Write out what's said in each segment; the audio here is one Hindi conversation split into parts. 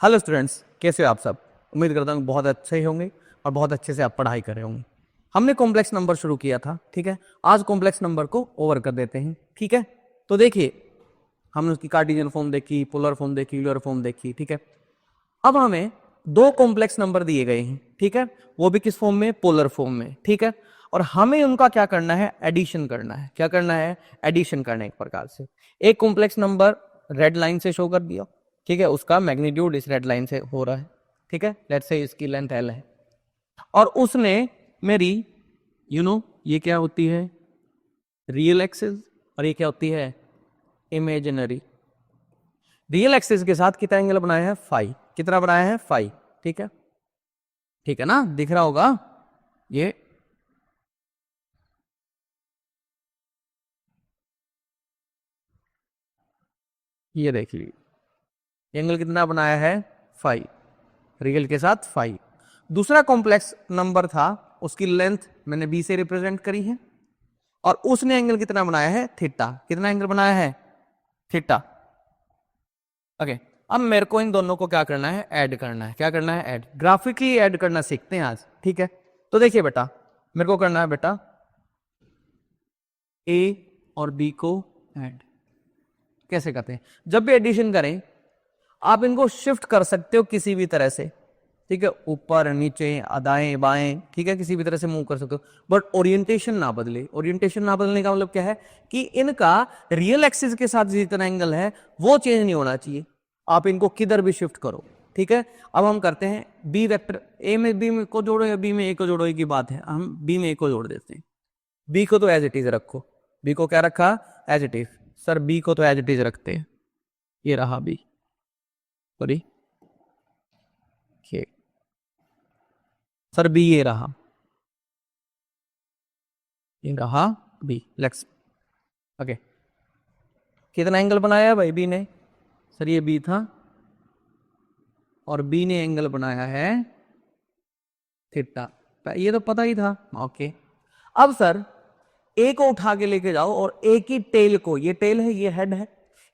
हेलो स्टूडेंट्स, कैसे हो आप सब। उम्मीद करता हूँ बहुत अच्छे ही होंगे और बहुत अच्छे से आप पढ़ाई कर रहे होंगे। हमने कॉम्प्लेक्स नंबर शुरू किया था, ठीक है। आज कॉम्प्लेक्स नंबर को ओवर कर देते हैं, ठीक है। तो देखिए, हमने उसकी कार्टेशियन फॉर्म देखी, पोलर फॉर्म देखी, यूलर फॉर्म देखी, ठीक है। अब हमें दो कॉम्प्लेक्स नंबर दिए गए हैं, ठीक है। वो भी किस फॉर्म में? पोलर फॉर्म में, ठीक है। और हमें उनका क्या करना है? एडिशन करना है। क्या करना है? एडिशन करना है। एक प्रकार से एक कॉम्प्लेक्स नंबर रेड लाइन से शो कर दिया, ठीक है। उसका मैग्नीट्यूड इस रेड लाइन से हो रहा है, ठीक है। लेट्स से इसकी लेंथ एल है और उसने मेरी ये क्या होती है? Real axis. और ये क्या होती है? इमेजिनरी। रियल एक्सिस के साथ कितना एंगल बनाया है? फाई। कितना बनाया है? फाई, ठीक है। ठीक है ना, दिख रहा होगा ये। ये देख लीजिए, एंगल कितना बनाया है? फाई। रियल के साथ फाई। दूसरा कॉम्प्लेक्स नंबर था, उसकी लेंथ मैंने बी से रिप्रेजेंट करी है और उसने एंगल कितना बनाया है? थीटा। कितना एंगल बनाया है? थीटा। ओके। अब मेरे को इन दोनों को क्या करना है? ऐड करना है। क्या करना है? ऐड। ग्राफिकली ऐड करना सीखते हैं आज, ठीक है। तो देखिए बेटा, मेरे को करना है बेटा ए और बी को ऐड। कैसे करते हैं? जब भी एडिशन करें आप इनको शिफ्ट कर सकते हो किसी भी तरह से, ठीक है। ऊपर नीचे दाएं बाएं, ठीक है, किसी भी तरह से मूव कर सकते हो, बट ओरिएंटेशन ना बदले। ओरिएंटेशन ना बदलने का मतलब क्या है? कि इनका रियल एक्सिस के साथ जितना एंगल है वो चेंज नहीं होना चाहिए। आप इनको किधर भी शिफ्ट करो, ठीक है। अब हम करते हैं बी वेक्टर। ए में बी में को जोड़ो या बी में ए को जोड़ो, एक ही बात है। हम बी में ए को जोड़ देते हैं। बी को तो एज इट इज रखो। बी को क्या रखा? As it is. Sir B को तो एज इट इज रखते हैं। ये रहा बी, सॉरी सर बी, ये रहा बी। Let's okay. कितना एंगल बनाया भाई बी ने? सर ये बी था और बी ने एंगल बनाया है थीटा। ये तो पता ही था, ओके। अब सर ए को उठा के लेके जाओ और ए की टेल को, ये टेल है ये हेड है,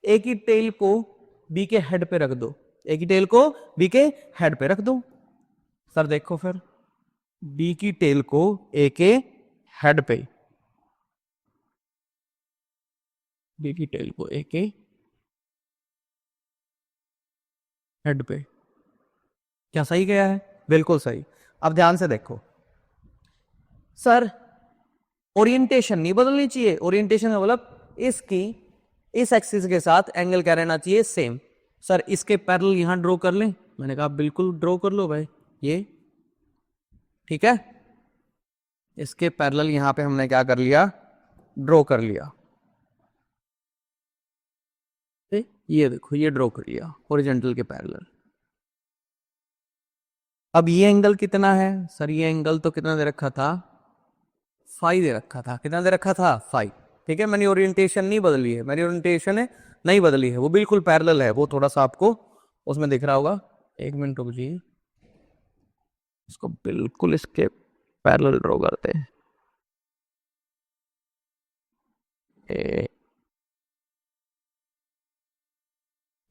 ए की टेल को बी के हेड पे रख दो। ए की टेल को बी के हेड पे रख दो। सर देखो फिर, बी की टेल को ए के हेड पे, बी की टेल को ए के हेड पे। क्या सही गया है? बिल्कुल सही। अब ध्यान से देखो सर, ओरिएंटेशन नहीं बदलनी चाहिए। ओरिएंटेशन का मतलब इसकी इस एक्सिस के साथ एंगल क्या रहना चाहिए? सेम। सर इसके पैरेलल यहां ड्रॉ कर लें? मैंने कहा बिल्कुल ड्रॉ कर लो भाई, ये ठीक है। इसके पैरेलल यहां पे हमने क्या कर लिया? ड्रॉ कर लिया। ये देखो, ये ड्रॉ कर लिया हॉरिजॉन्टल के पैरेलल। अब ये एंगल कितना है? सर ये एंगल तो कितना दे रखा था? फाई दे रखा था। कितना दे रखा था? फाई, ठीक है। मैंने ओरिएंटेशन नहीं बदली है, मेरी ओरिएंटेशन है नहीं बदली है, वो बिल्कुल पैरेलल है। वो थोड़ा सा आपको उसमें दिख रहा होगा, एक मिनट रुक जी, इसको बिल्कुल इसके पैरेलल ड्रॉ करते हैं।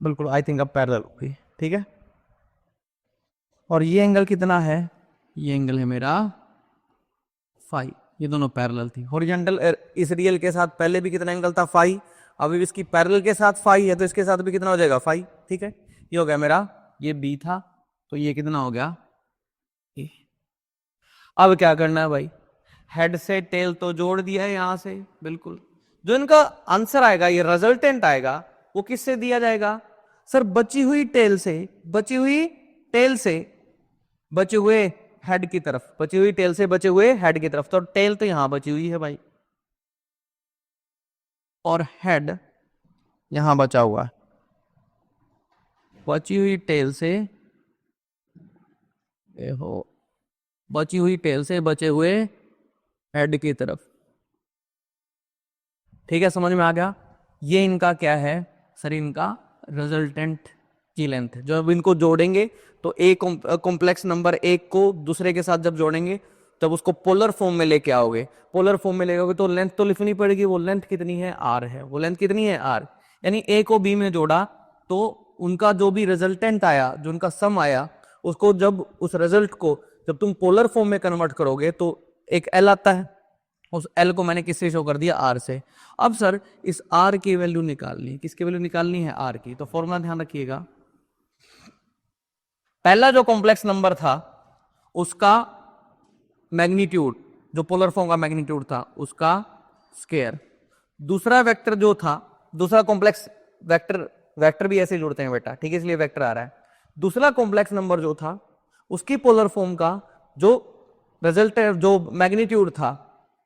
बिल्कुल, आई थिंक अब पैरेलल होगी, ठीक है। और ये एंगल कितना है? ये एंगल है मेरा फाई। ये दोनों पैरेलल थी हॉरिजॉन्टल। इस रियल के साथ पहले भी कितना एंगल था? फाई। अभी इसकी पैरेलल के साथ फाई है तो इसके साथ भी कितना हो जाएगा? फाई, ठीक है। ये हो गया मेरा, ये बी था तो ये कितना हो गया? ए। अब क्या करना है भाई? हेड से टेल तो जोड़ दिया है यहां से, बिल्कुल। जो इनका आंसर आएगा, ये रिजल्टेंट आएगा, वो किससे दिया जाएगा? सर बची हुई टेल से, बची हुई टेल से बचे हुए हेड की तरफ, बची हुई टेल से बचे हुए हेड की तरफ। तो टेल तो यहां बची हुई है भाई और हेड यहां बचा हुआ है। बची हुई टेल से हो, बची हुई टेल से बचे हुए हेड की तरफ, ठीक है। समझ में आ गया? ये इनका क्या है? सर इनका रिजल्टेंट की लेंथ है। जब इनको जोड़ेंगे तो एक कॉम्प्लेक्स नंबर एक को दूसरे के साथ जब जोड़ेंगे तब उसको पोलर फॉर्म में लेके आओगे। पोलर फॉर्म में लेके आओगे तो लेंथ तो लिखनी पड़ेगी। वो लेंथ कितनी है? आर है। वो लेंथ कितनी है? आर। यानी ए को बी में जोड़ा तो उनका जो भी रिजल्टेंट आया, जो उनका सम आया, उसको जब उस रिजल्ट को जब तुम पोलर फॉर्म में कन्वर्ट करोगे तो एक एल आता है, उस एल को मैंने किससे शो कर दिया, आर से। अब सर इस आर की वैल्यू निकालनी है, किसकी वैल्यू निकालनी है, आर की। तो फॉर्मूला ध्यान रखिएगा, पहला जो कॉम्प्लेक्स नंबर था उसका मैग्नीट्यूड, जो पोलर फॉर्म का मैग्नीट्यूड था उसका स्क्वायर, दूसरा वेक्टर जो था, दूसरा कॉम्प्लेक्स वेक्टर, वेक्टर भी ऐसे जुड़ते हैं बेटा, ठीक है, इसलिए वेक्टर आ रहा है। दूसरा कॉम्प्लेक्स नंबर जो था उसकी पोलर फॉर्म का जो रिजल्ट, जो मैग्नीट्यूड था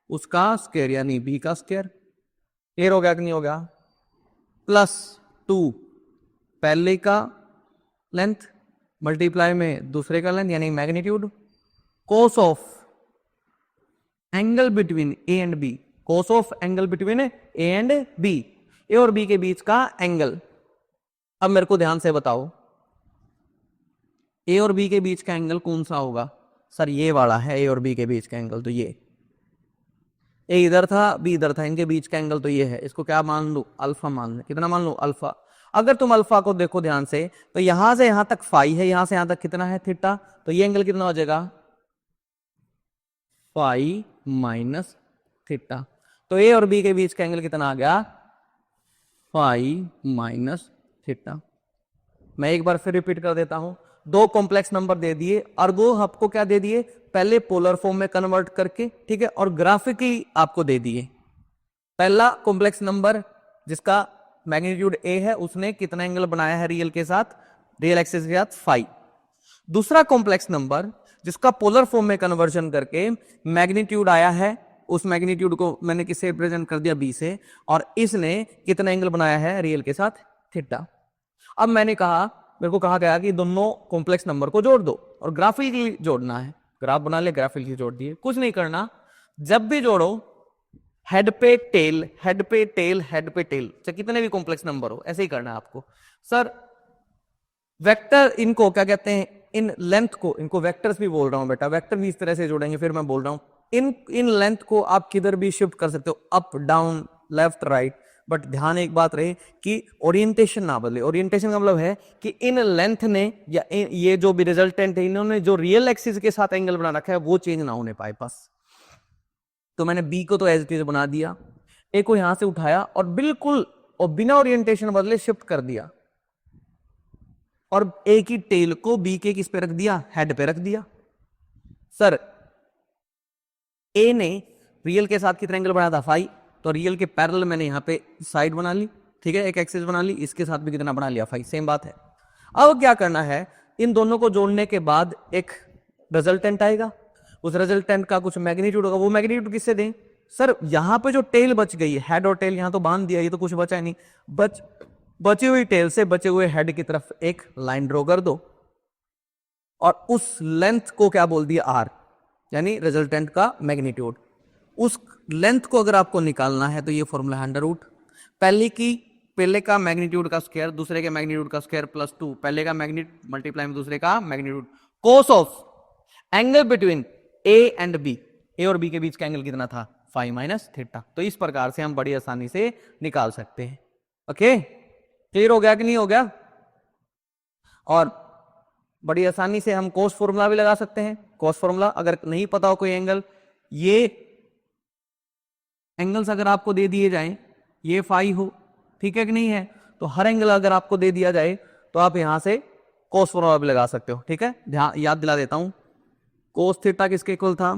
उसका स्क्वायर, यानी बी का स्क्वायर। क्लियर हो गया कि नहीं हो गया? प्लस 2 पहले का लेंथ मल्टीप्लाई में दूसरे का लेंथ यानी magnitude, cos of angle between A and B, cos of angle between A and B, A और बी के बीच का एंगल। अब मेरे को ध्यान से बताओ ए और बी के बीच का एंगल कौन सा होगा? सर ये वाला है ए और बी के बीच का एंगल, तो ये ए इधर था बी इधर था, इनके बीच का एंगल तो ये है। इसको क्या मान लू? अल्फा मान ले। कितना मान लू? अल्फा। अगर तुम अल्फा को देखो ध्यान से तो यहां से यहां तक फाई है, यहां से यहां तक कितना है? थीटा। तो ये एंगल कितना हो जाएगा? Phi minus theta. तो ए और बी के बीच का एंगल कितना आ गया? Phi minus theta. मैं एक बार फिर रिपीट कर देता हूं, दो कॉम्प्लेक्स नंबर दे दिए और वो आपको क्या दे दिए? पहले पोलर फॉर्म में कन्वर्ट करके, ठीक है, और ग्राफिकली आपको दे दिए। पहला कॉम्प्लेक्स नंबर जिसका मैग्नीट्यूड ए है उसने कितना एंगल बनाया है रियल के साथ, रियल एक्सिस के साथ? फाई। दूसरा कॉम्प्लेक्स नंबर जिसका पोलर फॉर्म में कन्वर्जन करके मैग्नीट्यूड आया है, उस मैग्नीट्यूड को मैंने किससे रिप्रेजेंट कर दिया? बी से। और इसने कितना एंगल बनाया है रियल के साथ? थीटा। अब मैंने कहा, मेरे को कहा गया कि दोनों कॉम्प्लेक्स नंबर को जोड़ दो और ग्राफिकली जोड़ना है। ग्राफ बना ले, ग्राफिकली जोड़ दिए। कुछ नहीं करना, जब भी जोड़ो हेड पे टेल, हेड पे टेल, हेड पे टेल, चाहे कितने भी कॉम्प्लेक्स नंबर हो, ऐसे ही करना है आपको। सर वेक्टर इनको क्या कहते हैं? इन लेंथ को, इनको वेक्टर्स भी बोल रहा हूं बेटा, वेक्टर भी इस तरह से जोड़ेंगे। फिर मैं बोल रहा हूं इन लेंथ को आप किधर भी शिफ्ट कर सकते हो, up down left right, but ध्यान एक बात रहे कि ओरिएंटेशन ना बदले। ओरिएंटेशन का मतलब है कि इन लेंथ ने या ये जो भी रिजल्टेंट है, इन्होंने जो रियल एक्सिस के साथ एंगल बना रखा है वो चेंज ना होने पाए बस। तो मैंने बी को तो एज इट इज बना दिया, ए को यहां से उठाया और बिल्कुल और बिना ओरिएंटेशन बदले शिफ्ट कर दिया, और ए की टेल को बी के किस पे रख दिया? हेड पे रख दिया। सर ए ने रियल के साथ कितना एंगल बनाया था? फाई। तो रियल के पैरेलल मैंने यहां पे साइड बना ली, ठीक है, एक एक्सिस बना ली, इसके साथ भी कितना बना लिया? फाई। सेम बात है। अब क्या करना है, इन दोनों को जोड़ने के बाद एक रिजल्टेंट आएगा, उस रिजल्टेंट का कुछ मैग्नीट्यूड होगा। वो मैग्नीट्यूड किससे दें? सर यहां पे जो टेल बच गई है, हेड और टेल यहां तो बांध दिया, ये तो कुछ बचा नहीं, बची हुई टेल से बचे हुए हेड की तरफ एक लाइन ड्रॉ कर दो और उस लेंथ को क्या बोल दिया? आर, यानी रिजल्टेंट का मैग्नीट्यूड। उस लेंथ को अगर आपको निकालना है तो ये फॉर्मूला है अंडर रूट पहले का मैग्नीट्यूड का स्क्वायर, दूसरे के मैग्नीट्यूड का स्क्वायर प्लस 2, पहले का मैग्नीट्यूड मल्टीप्लाई में दूसरे का magnitude, cos of angle between A and B, A और बी के बीच का एंगल कितना था? Phi minus theta. तो इस प्रकार से हम बड़ी आसानी से निकाल सकते हैं। ओके, क्लियर हो गया कि नहीं हो गया? और बड़ी आसानी से हम कोस फॉर्मूला भी लगा सकते हैं। कोस फॉर्मूला अगर नहीं पता हो कोई एंगल, ये एंगल्स अगर आपको दे दिए जाएं, ये फाई हो, ठीक है कि नहीं है, तो हर एंगल अगर आपको दे दिया जाए तो आप यहां से कोस फॉर्मूला भी लगा सकते हो। ठीक है, ध्यान याद दिला देता हूं, कोस थीटा किसके इक्वल था?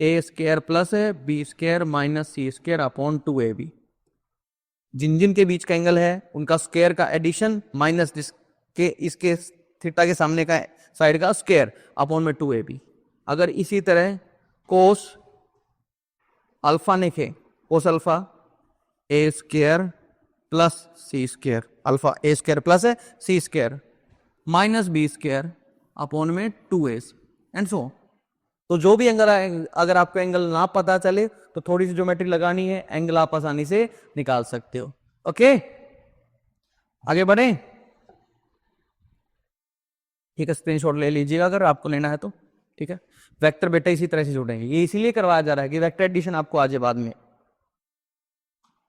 A square plus B square minus C square upon 2ab। जिन जिन के बीच का एंगल है उनका स्क्वायर का एडिशन माइनस जिसके इसके थीटा के सामने का साइड का स्क्वायर अपॉन में 2ab। अगर इसी तरह कोस अल्फा लिखे, cos alpha A square plus C square, alpha A square plus C square minus B square upon में 2a एंड सो। तो जो भी एंगल अगर आपको एंगल ना पता चले तो थोड़ी सी ज्योमेट्री लगानी है, एंगल आप आसानी से निकाल सकते हो। ओके, आगे बढ़े। ठीक है, स्क्रीनशॉट ले लीजिएगा अगर आपको लेना है तो। ठीक है, वेक्टर बेटा इसी तरह से जोड़ेंगे, ये इसीलिए करवाया जा रहा है कि वेक्टर एडिशन आपको आज बाद में।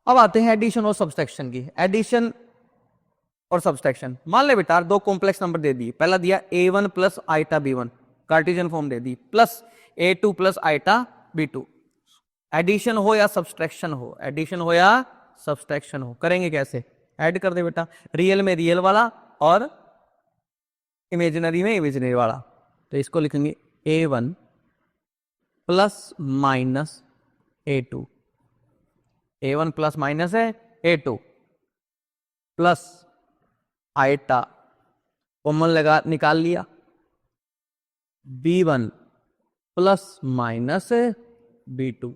अब आते हैं एडिशन और सब्सट्रैक्शन की। एडिशन और सब्सट्रैक्शन। मान ले बेटा दो कॉम्प्लेक्स नंबर दे दिए, पहला दिया a1 plus iota b1, cartesian form दे दी, plus a2 plus iota b2। Addition हो या सब्सट्रैक्शन हो, एडिशन हो या सब्सट्रैक्शन हो, करेंगे कैसे? ऐड कर दे बेटा, रियल में रियल वाला और इमेजिनरी में इमेजिनरी वाला। तो इसको लिखेंगे a1 plus minus a2, a1 plus minus है a2 प्लस आइटा कॉमन लगा निकाल लिया, b1 प्लस माइनस है b2,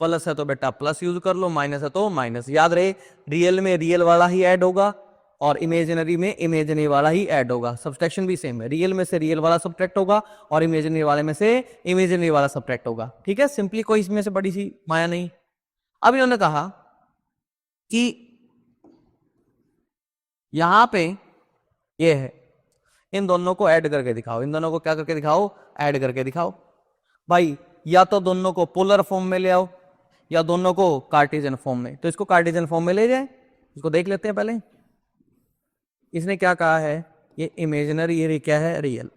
प्लस है तो बेटा प्लस यूज कर लो, माइनस है तो माइनस। याद रहे रियल में रियल वाला ही ऐड होगा और इमेजिनरी में इमेजिनरी वाला ही ऐड होगा। सब्सट्रैक्शन भी सेम है, रियल में से रियल वाला सब्ट्रैक्ट होगा और इमेजिनरी वाले में से इमेजिनरी वाला सब्ट्रैक्ट होगा। ठीक है, सिंपली कोई इसमें से बड़ी सी माया नहीं। अब इन्होंने कहा कि यहां पे ये है, इन दोनों को ऐड करके दिखाओ, इन दोनों को क्या करके दिखाओ? ऐड करके दिखाओ। भाई या तो दोनों को पोलर फॉर्म में ले आओ या दोनों को कार्टेशियन फॉर्म में। तो इसको कार्टेशियन फॉर्म में ले जाए, इसको देख लेते हैं पहले। इसने क्या कहा है? ये इमेजिनरी, ये क्या है? रियल।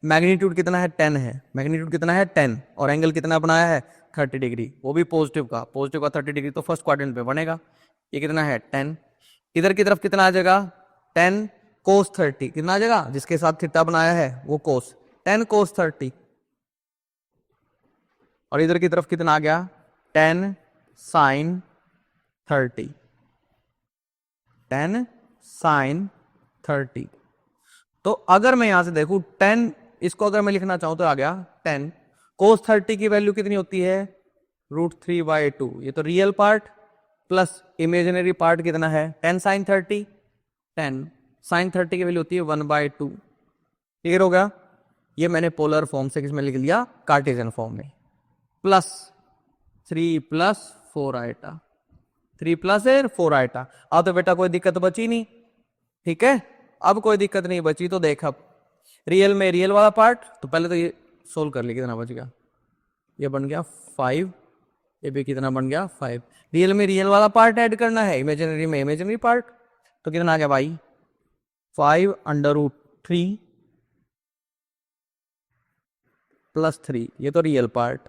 मैग्नीट्यूड कितना है? 10 है। मैग्नीट्यूड कितना है? 10। और एंगल कितना बनाया है? 30 डिग्री, वो भी पॉजिटिव का। पॉजिटिव का 30 डिग्री तो फर्स्ट क्वाड्रेंट पे बनेगा। ये कितना है? 10। इधर की तरफ कितना आ जाएगा? 10 कोस 30। कितना आ जाएगा? जिसके साथ थीटा बनाया है वो कोस, 10 कोस 30। और इधर की तरफ कितना आ गया? 10 साइन 30, 10 साइन 30। तो अगर मैं यहां से देखूं 10, इसको अगर मैं लिखना चाहूं तो आ गया 10 कोस 30 की वैल्यू कितनी होती है? √3/2। ये तो real part plus imaginary part कितना है? 10 साइन 30। 10 साइन 30 की वैल्यू होती है 1/2। क्लियर हो गया? ये मैंने पोलर फॉर्म से किसमें लिख लिया? कार्टेशियन फॉर्म में। Plus 3 plus 4 iota, 3 plus 4 iota. अब तो बेटा कोई दिक्कत बची नहीं। ठीक है, अब कोई दिक्कत नहीं बची। तो देख, अब रियल में रियल वाला पार्ट, तो पहले तो ये सोल्व कर लिया, कितना बच गया? ये बन गया 5, ये भी कितना बन गया? 5। रियल में रियल वाला पार्ट ऐड करना है, इमेजिनरी में इमेजिनरी पार्ट। तो कितना आ गया भाई? 5√3 प्लस 3, ये तो रियल पार्ट।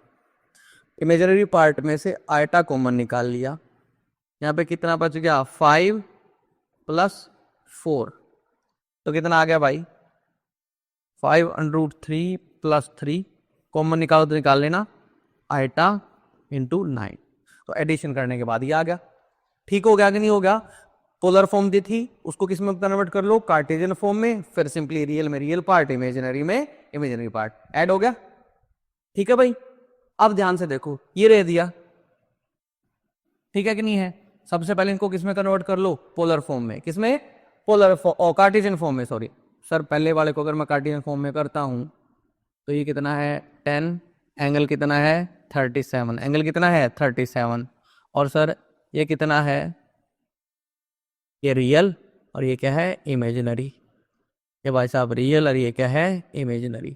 इमेजिनरी पार्ट में से आइटा कॉमन निकाल लिया, यहाँ पे कितना बच गया? 5 प्लस 4। तो कितना आ गया भाई? 5√3 प्लस 3 कॉमन निकालो तो निकाल लेना, आइटा इंटू 9। तो एडिशन करने के बाद ये आ गया। ठीक हो गया कि नहीं हो गया? पोलर फॉर्म दी थी, उसको किस में कन्वर्ट कर लो? कार्टेशियन फॉर्म में। फिर सिंपली रियल में रियल पार्ट, इमेजिनरी में इमेजिनरी पार्ट ऐड हो गया। ठीक है भाई, अब ध्यान से देखो, ये रह दिया। ठीक है कि नहीं है? सबसे पहले इनको किसमें कन्वर्ट कर लो? पोलर फॉर्म में। किसमें? पोलर फॉर्म, कार्टेशियन फॉर्म में। सॉरी सर, पहले वाले को अगर मैं कार्टेशियन फॉर्म में करता हूं तो ये कितना है? 10, एंगल कितना है? 37, एंगल कितना है? 37। और सर ये कितना है? ये रियल और ये क्या है? इमेजिनरी। ये भाई साहब रियल और ये क्या है? इमेजिनरी।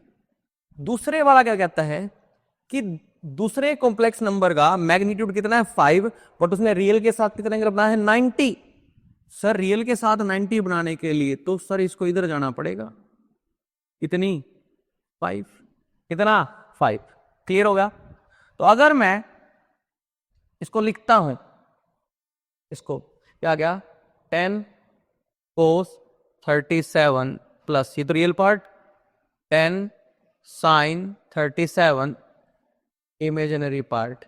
दूसरे वाला क्या कहता है कि दूसरे कॉम्प्लेक्स नंबर का मैग्नीट्यूड कितना है? 5, बट उसने रियल के साथ कितना एंगल बनाया है? 90। सर रियल के साथ 90 बनाने के लिए तो सर इसको इधर जाना पड़ेगा। कितनी? 5। कितना? 5। क्लियर हो गया? तो अगर मैं इसको लिखता हूं, इसको क्या गया? 10 कोस 37 प्लस, ये तो real part, 10 sine 37 imaginary part,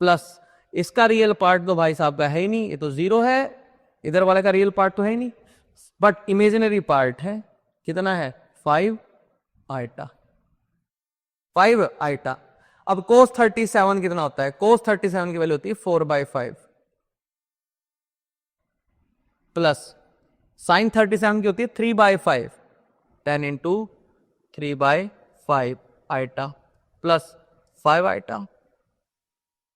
plus इसका रियल पार्ट तो भाई साहब का है ही नहीं, ये तो 0 है। इधर वाले का रियल पार्ट तो है ही नहीं, बट इमेजिनरी पार्ट है। कितना है? 5 आइटा, 5 आइटा। अब कोस 37 कितना होता है? कोस 37 की वैल्यू होती है 4/5 प्लस साइन 37 की होती है 3/5, 10 इंटू 3/5 आइटा प्लस 5 आइटा।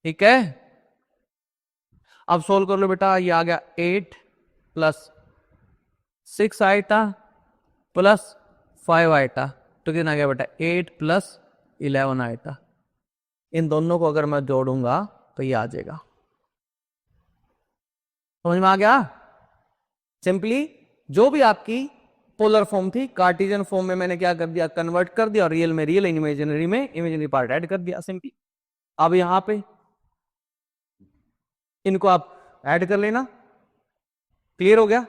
ठीक है, अब सोल्व कर लो बेटा। ये आ गया 8 प्लस 6 आइटा प्लस 5 आइटा। तो कितना आ गया बेटा? 8 प्लस 11 आइटा। इन दोनों को अगर मैं जोड़ूंगा तो ये आ जाएगा। समझ में आ गया? सिंपली जो भी आपकी पोलर फॉर्म थी, कार्टेशियन फॉर्म में मैंने क्या कर दिया, कन्वर्ट कर दिया, और रियल में रियल, इमेजिनरी में इमेजिनरी पार्ट ऐड कर दिया, सिंपली। अब यहां पे इनको आप ऐड कर लेना, क्लियर हो गया।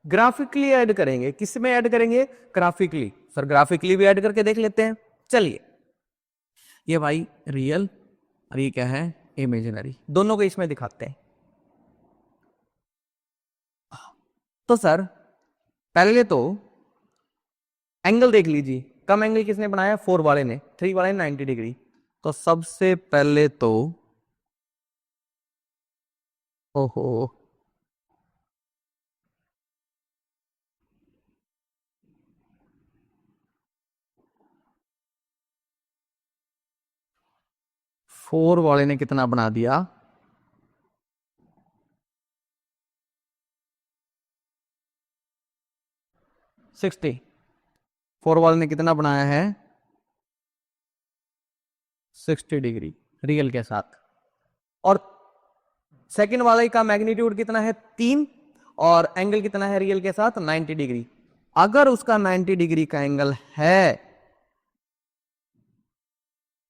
ग्राफिकली ऐड करेंगे, किस में ऐड करेंगे, ग्राफिकली। सर ग्राफिकली भी ऐड करके देख लेते हैं, चलिए। ये भाई रियल और ये क्या है, इमेजिनरी, दोनों को इसमें दिखाते हैं। तो सर पहले तो एंगल देख लीजिए, कम एंगल किसने बनाया, 4 वाले ने, 3 वाले ने 90 डिग्री। तो सबसे पहले तो ओहो, फोर वाले ने कितना बना दिया, 60। फोर वाले ने कितना बनाया है, 60 डिग्री रियल के साथ। और सेकंड वाले का मैग्नीट्यूड कितना है, 3, और एंगल कितना है रियल के साथ, 90 डिग्री। अगर उसका 90 डिग्री का एंगल है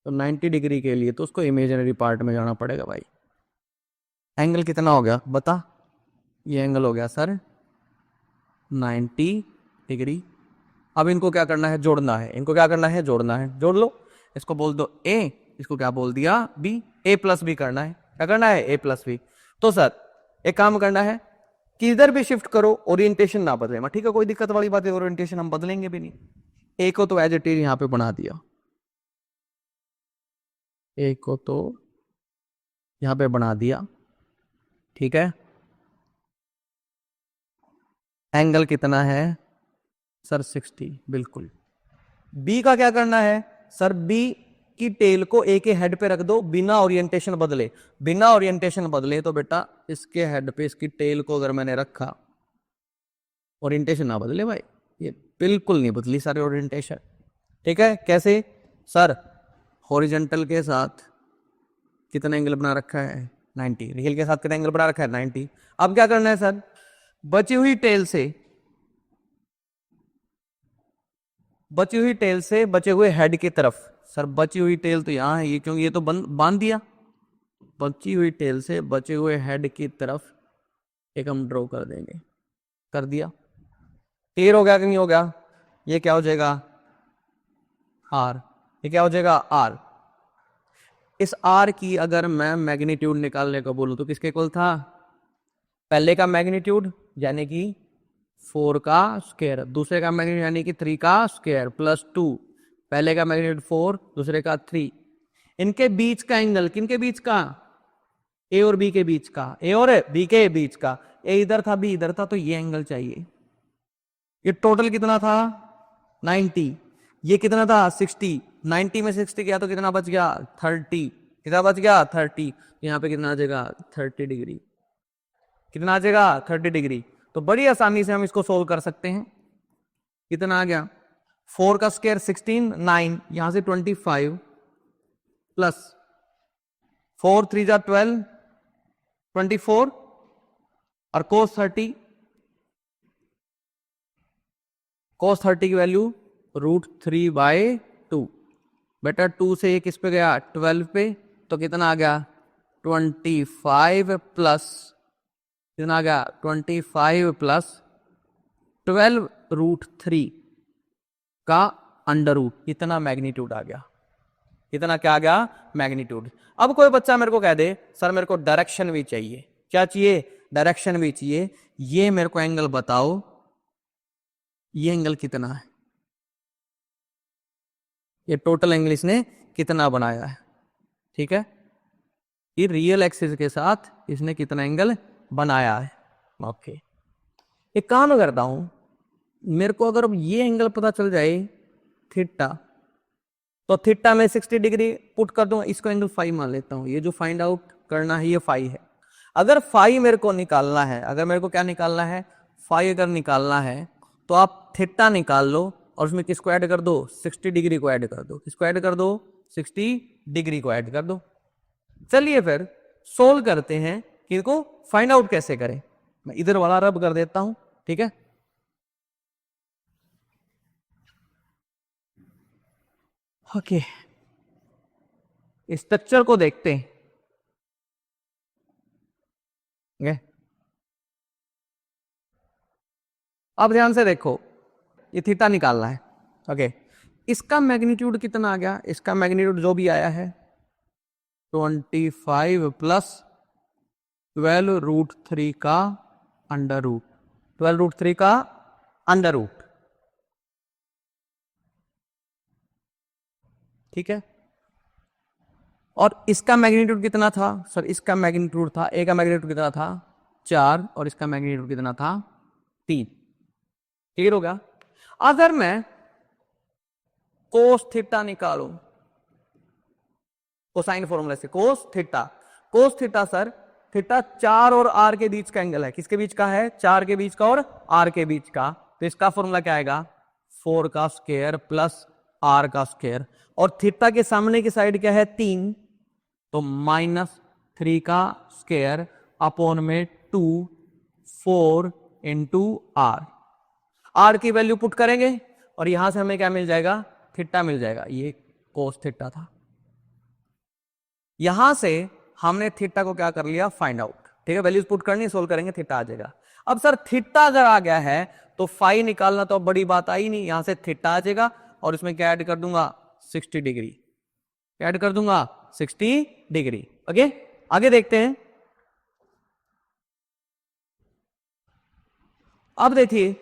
तो 90 डिग्री के लिए तो उसको इमेजिनरी पार्ट में जाना पड़ेगा भाई। एंगल कितना हो गया बता, ये एंगल हो गया सर 90 डिग्री। अब इनको क्या करना है, जोड़ना है, इनको क्या करना है, जोड़ना है, जोड़ लो। इसको बोल दो ए, इसको क्या बोल दिया बी, ए प्लस बी करना है, क्या करना है, ए प्लस बी। तो सर एक काम करना है कि इधर भी शिफ्ट करो, ओरिएंटेशन ना बदले, ठीक है, कोई दिक्कत वाली बात है, ओरिएंटेशन हम बदलेंगे भी नहीं। ए को तो एज इट इज यहां पे बना दिया, ए को तो यहां पे बना दिया, ठीक है। एंगल कितना है सर, 60, बिल्कुल। बी का क्या करना है सर, बी की टेल को ए के हेड पे रख दो, बिना ओरिएंटेशन बदले। बिना ओरिएंटेशन बदले तो बेटा इसके हेड पे इसकी टेल को अगर मैंने रखा, ओरिएंटेशन ना बदले भाई, ये बिल्कुल नहीं बदली सारे ओरिएंटेशन, ठीक है। कैसे सर, हॉरिजॉन्टल के साथ कितना एंगल बना रखा है, 90, रियल के साथ कितना एंगल बना रखा है, 90। अब क्या करना है सर, बची हुई टेल से, बची हुई टेल से बचे हुए हेड की तरफ, सर बची हुई टेल तो यहां है, ये क्योंकि ये तो बांध दिया, बची हुई टेल से बचे हुए हेड की तरफ एक हम ड्रॉ कर देंगे, कर दिया। क्लियर हो गया कि नहीं हो गया, ये क्या हो जाएगा आर, ये क्या हो जाएगा आर। इस आर की अगर मैं मैग्नीट्यूड निकालने को बोलूं तो किसके इक्वल था, पहले का मैग्नीट्यूड यानी कि 4 का स्क्वायर, दूसरे का मैग्नीट्यूड यानी कि 3 का स्क्वायर प्लस 2, पहले का मैग्नीट्यूड 4, दूसरे का 3। इनके बीच का एंगल, किनके बीच का, ए और बी के बीच का, ए और बी के बीच का, ए इधर था बी इधर था, तो ये एंगल चाहिए। ये टोटल कितना था 90, ये कितना था 60, 90 में 60 गया तो कितना बच गया 30, कितना बच गया 30, यहाँ पे कितना आ जाएगा 30 डिग्री, कितना आ जाएगा 30 डिग्री। तो बड़ी आसानी से हम इसको सोल्व कर सकते हैं। कितना आ गया, 4 का स्क्वायर 16, 9, यहां से 25 प्लस 4 3 जा 12, 24 और cos 30, cos 30 की वैल्यू √3/2। बेटा 2 से ये किस पे गया 12 पे, तो कितना आ गया 25 प्लस, कितना आ गया 25 प्लस 12 √3 का अंडर रूट, इतना मैग्नीट्यूड आ गया, इतना क्या आ गया मैग्नीट्यूड। अब कोई बच्चा मेरे को कह दे सर मेरे को डायरेक्शन भी चाहिए, क्या चाहिए, डायरेक्शन भी चाहिए, ये मेरे को एंगल बताओ, ये एंगल कितना है, ये टोटल एंगल इसने कितना बनाया है, ठीक है, ये रियल एक्सिस के साथ इसने कितना एंगल बनाया है। ओके, एक काम करता हूं, मेरे को अगर ये एंगल पता चल जाए थीटा, तो थीटा में 60 डिग्री पुट कर दूं, इसको एंगल फाई मान लेता हूं, ये जो फाइंड आउट करना है ये फाई है। अगर फाई मेरे को निकालना है, अगर मेरे को क्या निकालना है, फाई अगर निकालना है, तो आप थीटा निकाल लो और उसमें किसको ऐड कर दो, 60 डिग्री को ऐड कर दो, किसको ऐड कर दो 60 डिग्री को ऐड कर दो। चलिए फिर सोल्व करते हैं कि इनको फाइंड आउट कैसे करें। मैं इधर वाला रब कर देता हूं, ठीक है, ओके, स्ट्रक्चर को देखते हैं। okay? अब ध्यान से देखो, ये थीटा निकालना है। ओके, इसका मैग्नीट्यूड कितना आ गया? इसका मैग्नीट्यूड जो भी आया है 25 प्लस 12√3 का अंडर रूट, 12√3 का अंडर रूट। ठीक है, और इसका मैग्नीट्यूड कितना था सर? इसका मैग्नीट्यूड था, ए का मैग्नीट्यूड कितना था? 4, और इसका मैग्नीट्यूड कितना था? 3। क्लियर हो गया? अगर मैं कोस थीटा निकालूं, कोसाइन फॉर्मूला से cos theta, cos theta sir, theta 4 और आर के बीच का एंगल है। किसके बीच का है? 4 के बीच का और आर के बीच का। तो इसका फॉर्मूला क्या आएगा? 4 का स्क्वायर प्लस आर का स्क्वायर, और थीटा के सामने की साइड क्या है? 3, तो -3 का स्क्वायर अपॉन में 2, 4 इंटू आर। आर की वैल्यू पुट करेंगे और यहां से हमें क्या मिल जाएगा? थीटा मिल जाएगा। ये कोस थीटा था। यहां से हमने थीटा को क्या कर लिया? Find out. ठीक है, वैल्यूज पुट करनी, सोल्व करेंगे, थीटा आ जाएगा। अब सर थीटा अगर आ गया है तो फाई निकालना तो बड़ी बात आई नहीं। यहां से थीटा आ जाएगा और इसमें क्या ऐड कर दूंगा? 60 डिग्री ऐड कर दूंगा, 60 डिग्री। ओके, आगे देखते हैं। अब देखिए,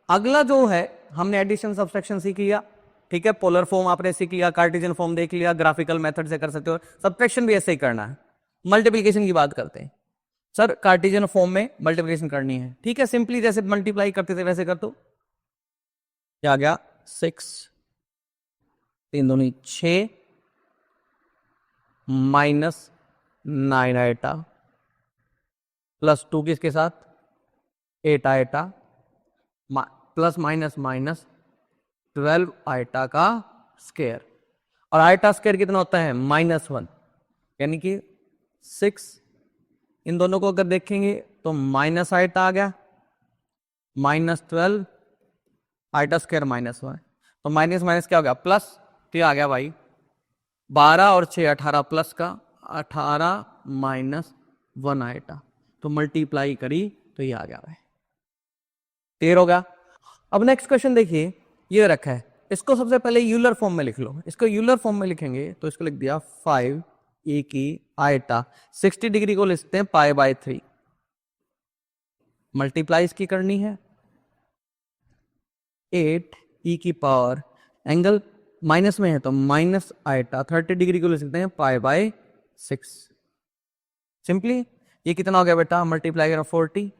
अगला जो है, हमने एडिशन सब्सट्रैक्शन सीख लिया। ठीक है, पोलर फॉर्म आपने सीख लिया, कार्टेशियन फॉर्म देख लिया, ग्राफिकल मेथड से कर सकते हो। सब्सट्रैक्शन भी ऐसे ही करना है। मल्टीप्लिकेशन की बात करते हैं सर, कार्टेशियन फॉर्म में मल्टीप्लिकेशन करनी है। ठीक है, सिंपली जैसे मल्टीप्लाई करते थे वैसे कर दो। क्या आ गया? 6, 3 दूनी 6 -9 आएटा प्लस 2 किसके साथ? 8 आएटा प्लस माइनस माइनस 12 आयटा का स्क्वायर, और आयटा स्क्वायर कितना होता है? -1, यानी कि 6। इन दोनों को अगर देखेंगे तो माइनस आयटा आ गया, -12 आयटा स्क्वायर -1, तो माइनस माइनस क्या हो गया? प्लस। तो ये आ गया भाई 12 और 6 18 प्लस का 18 -1 आयटा, तो मल्टीप्लाई करी तो ये आ गया भाई। क्लियर हो गया? अब नेक्स्ट क्वेश्चन देखिए, ये रखा है, इसको सबसे पहले यूलर फॉर्म में लिख लो। इसको यूलर फॉर्म में लिखेंगे तो इसको लिख दिया 5 e की आयटा, 60 डिग्री को लिखते हैं π/3, मल्टीप्लाई इसकी करनी है 8 e की पावर, एंगल माइनस में है तो माइनस आयटा, 30 डिग्री को लिख सकते हैं π/6। सिंपली ये कितना हो गया बेटा? मल्टीप्लाई करो 40,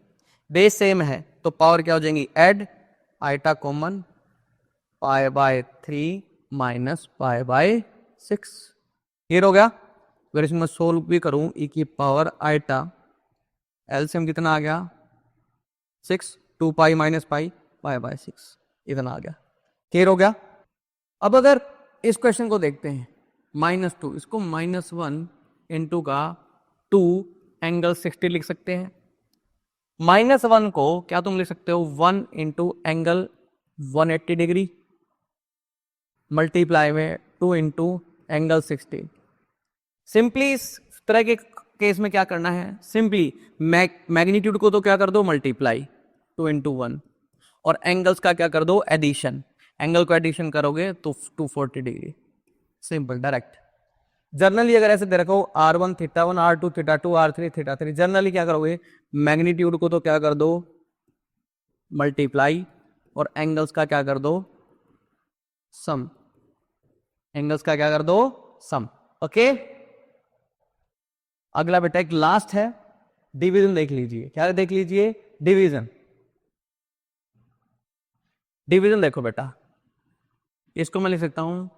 बेस सेम है तो पावर क्या हो जाएंगी? Add, iota common, π/3 minus π/6। Clear हो गया? अगर इसमें सोल्व भी करूं, e की पावर आयटा, एलसीएम कितना आ गया? 6, 2 पाई माइनस पाई, π/6 इतना आ गया। क्लियर हो गया? अब अगर इस क्वेश्चन को देखते हैं, -2, इसको -1 इंटू का 2 एंगल 60 लिख सकते हैं। -1 को क्या तुम लिख सकते हो? 1 इंटू एंगल 180 डिग्री, मल्टीप्लाई में 2 इंटू एंगल 60। सिंपली इस तरह के केस में क्या करना है? सिंपली मैग्नीट्यूड को तो क्या कर दो? मल्टीप्लाई 2 इंटू 1, और एंगल्स का क्या कर दो? एडिशन। एंगल को एडिशन करोगे तो 240 डिग्री। Simple, direct. जर्नली अगर ऐसे दे रखो R1 θ1, R2 θ2, R3 θ3, जर्नली क्या करोगे? मैग्नीट्यूड को तो क्या कर दो? मल्टीप्लाई, और एंगल्स का क्या कर दो? सम। एंगल्स का क्या कर दो? सम। ओके, अगला बेटा एक लास्ट है, डिवीजन देख लीजिए। क्या देख लीजिए? डिवीजन। डिवीजन देखो बेटा, इसको मैं लिख सकता हूं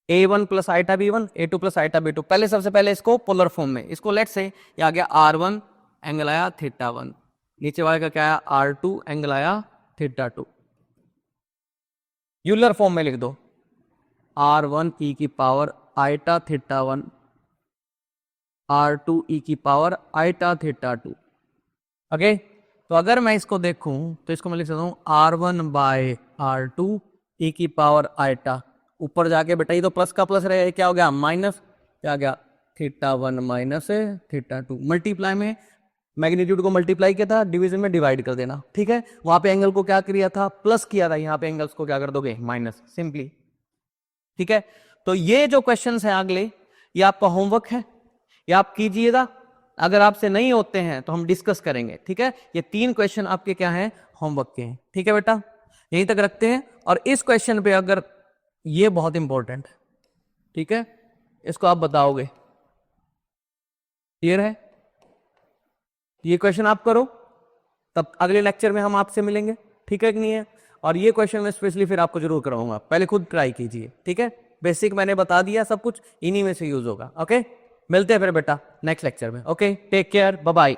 a1 plus iota b1, a2 plus iota b2। पहले सबसे पहले इसको पोलर फॉर्म में, इसको लेट से ये आ गया R1, एंगल आया θ1, नीचे वाले का क्या आया? R2, एंगल आया θ2। यूलर फॉर्म में लिख दो R1 e की पावर आइटा θ1, R2 e की पावर आइटा θ2। ओके, तो अगर मैं इसको देखूं तो इसको मैं लिख सकता हूं R1 बाय R2 e की पावर आइटा, ऊपर जाके बेटा ये तो प्लस का प्लस रहेगा, क्या हो गया माइनस, क्या गया θ1 माइनस θ2, मल्टीप्लाई में मैग्नीट्यूड को मल्टीप्लाई किया था, डिवीजन में डिवाइड कर देना, ठीक है। वहां पे एंगल को क्या किया था, प्लस किया था, यहाँ पे एंगल्स को क्या कर दोगे माइनस, सिंपली, ठीक है। तो ये जो क्वेश्चंस हैं अगले, ये आपका होमवर्क है, ये आप कीजिएगा। अगर आपसे नहीं होते हैं तो हम डिस्कस करेंगे, ठीक है। ये 3 क्वेश्चन आपके क्या हैं, होमवर्क के हैं, ठीक है बेटा, यहीं तक रखते हैं। और इस क्वेश्चन पे अगर, ये बहुत इंपॉर्टेंट है, ठीक है, इसको आप बताओगे, क्लियर है, ये क्वेश्चन आप करो, तब अगले लेक्चर में हम आपसे मिलेंगे, ठीक है कि नहीं है। और ये क्वेश्चन मैं स्पेशली फिर आपको जरूर कराऊंगा, पहले खुद ट्राई कीजिए, ठीक है। बेसिक मैंने बता दिया, सब कुछ इन्हीं में से यूज होगा, ओके। मिलते हैं फिर बेटा नेक्स्ट लेक्चर में, okay, take care, bye bye.